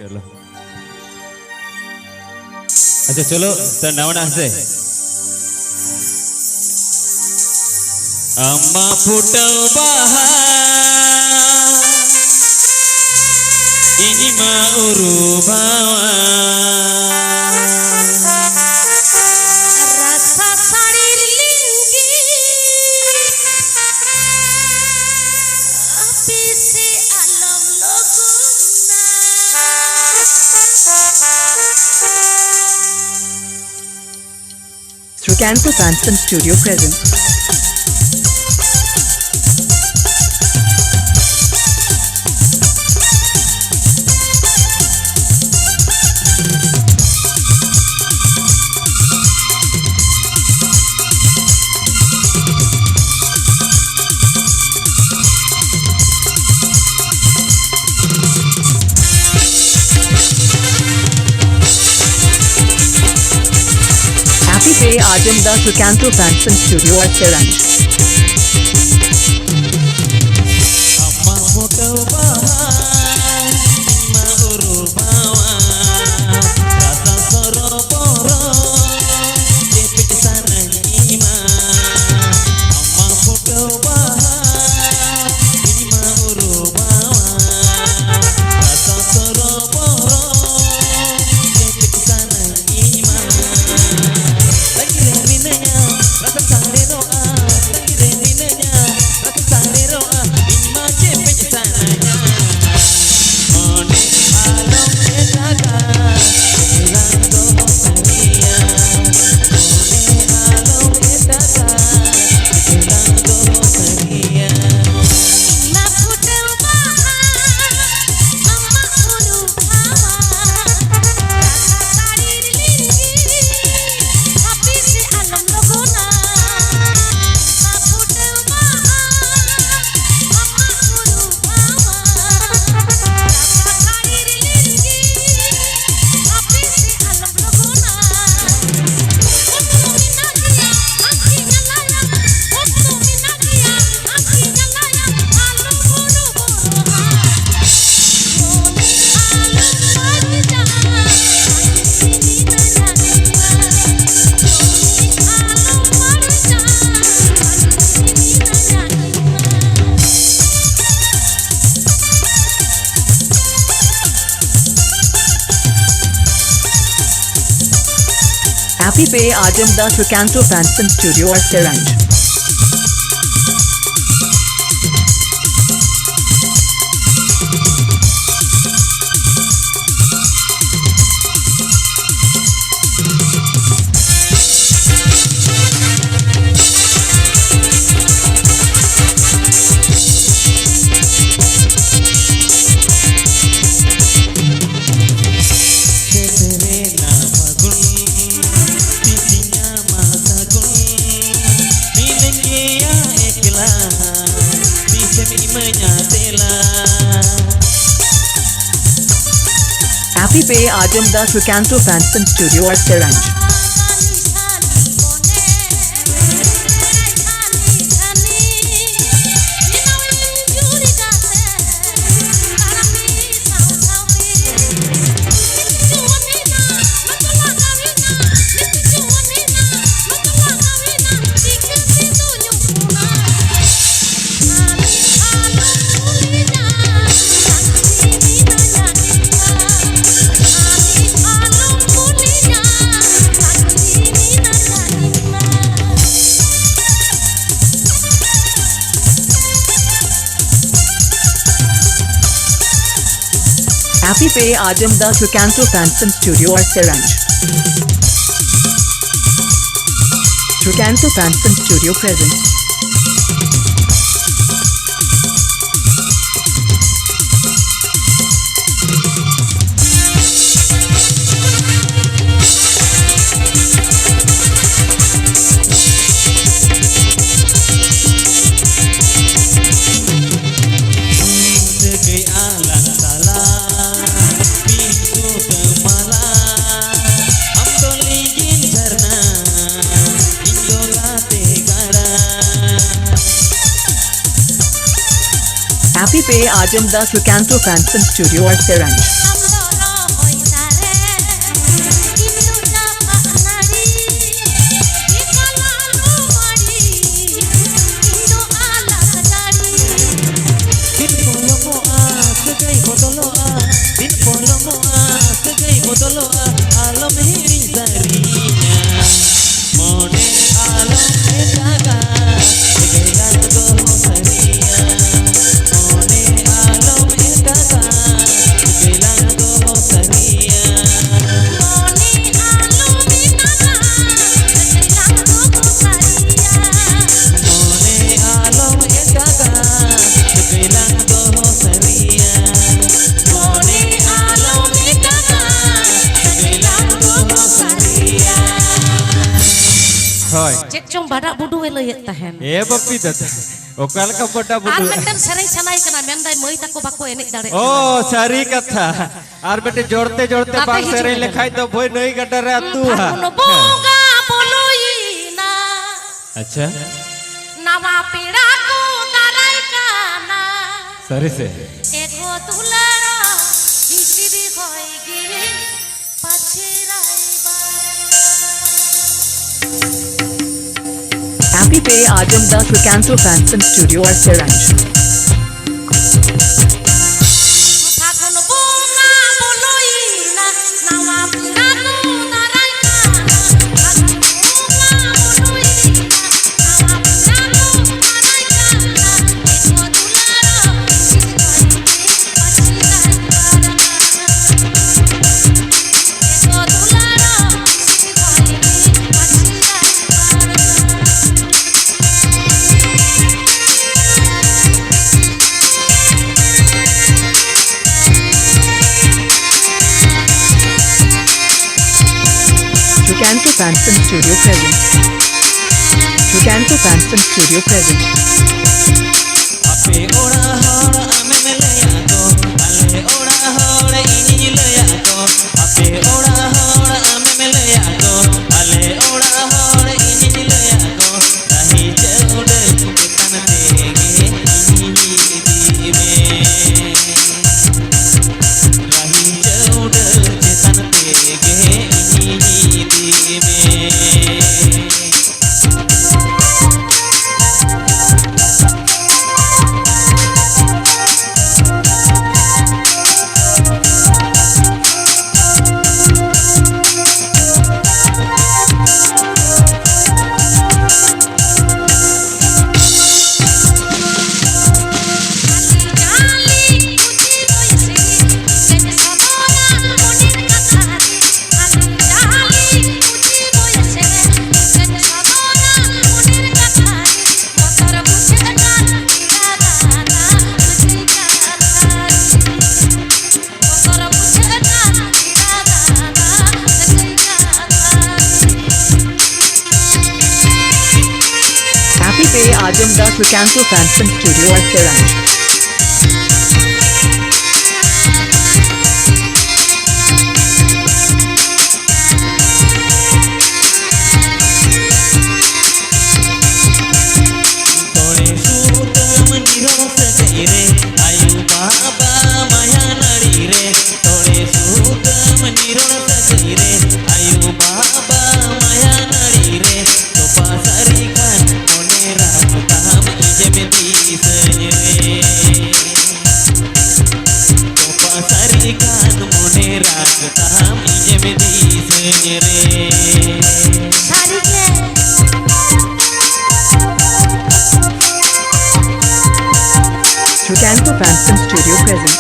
चलो अच्छा चलो तर नवना से अम्मा फुटल bahar ini mah urubawa rasa sarir linggi api si alam loguna Trucanto Fanson Studio present. Happy Pay Ajamda Trucanto Fanson Studio at Seranj. अम्मा फुटल bahar ini mah urubawa rasa soroboro jepit sana ima अम्मा फुटल bahar ini mah urubawa rasa soroboro jepit sana ima lagi reminanya rasa sare doa lagi reminanya rasa sare doa ini mah jepit sananya mone alom etaga elando saria mone alom etaga elando saria na futel bahar amma urubawa rasa sarir linggi api si alam loguna na futel bahar amma urubawa rasa sarir linggi api si alam loguna Ustu minagia akhirnya layak Ustu minagia akhirnya layak Alu buru-buru Moni alu wajah Sini nanya dua Moni alu wajah Sini nanya dua Happy Pay Ajamda Trucanto Fanson Studio at Seranj. Keserena magun titinya masagun Dinengnya ekla Bisemi menyatela Happy Pay Ajamda Trucanto Fanson Studio at Seranj. Happy Pay Ajamda Trucanto Fanson Studio at Seranj. Trucanto Fanson Studio present. Segai alang salah Pintu temalah Amdoligin karena Indola tegara Happy Pay Ajamda Trucanto Fanson Studio at Seranj. Amdoro Hoi. Cek cong badak budu leuyeut tahen. Bapi data. Okal ka bada Ar budu. meten sereng sanai kana mendai meui tako bako enik dare. Oh, sari katha. Ar bete jorte jorte Tate bang hijau sere beda. lekhai to boy noi gadare atu ha. Aku bunga poluina. Acha. Nawa piraku tarai kana. Sari se. Eko tularo hisidi hoi gi pachirai ba. Happy Pay Ajam Das Recanto Fans and Studio or Seranj. Aku bunga poluina. Nawa piraku tarai kana. Aku bunga poluina. Nawa piraku tarai kana. Eko tularo hisidi hoi gi pachirai ba. Eko tularo hisidi hoi gi pachirai ba. Recanto Fans and Studio present. Recanto Fans and Studio present. Ape ora hora ame melaya ko, ale ora hora ini laya ko. Ape ora hora ame melaya ko, ale ora hora ini laya ko. Rahi jaude ketan tege ini dime. Rahi jaude ketan tege ini dime. Happy Pay Ajam Das Recanto Fans and Studio or Seranj. Tore sutam niro sajaire, ayu baba maya nari re. Tore sutam niro sajaire, ayu baba maya nari re. Topa sarikan monera kutam ijemeti senyere. Topa sarikan monera kutam ijemeti senyere. Sarike Recanto Fans and Studio present.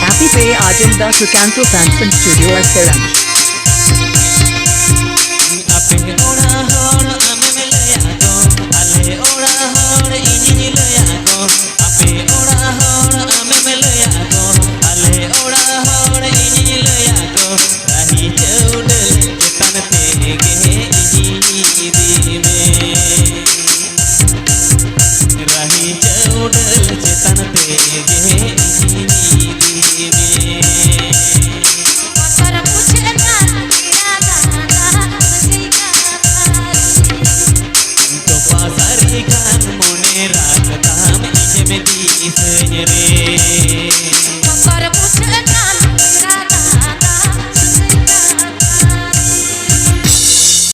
Happy Pay Ajam Das Recanto Fans and Studio or Seranj. Ape ora hora ame melaya ko, ale ora hora ini laya ko. Ape ora hora ame melaya ko, ale ora hora ini laya ko. Rahi jaudel ketan tege ini dime. Rahi jaudel ketan tege ini dime. Para puchetan kirada Topa sarikan monera ketam ijemeti senyere.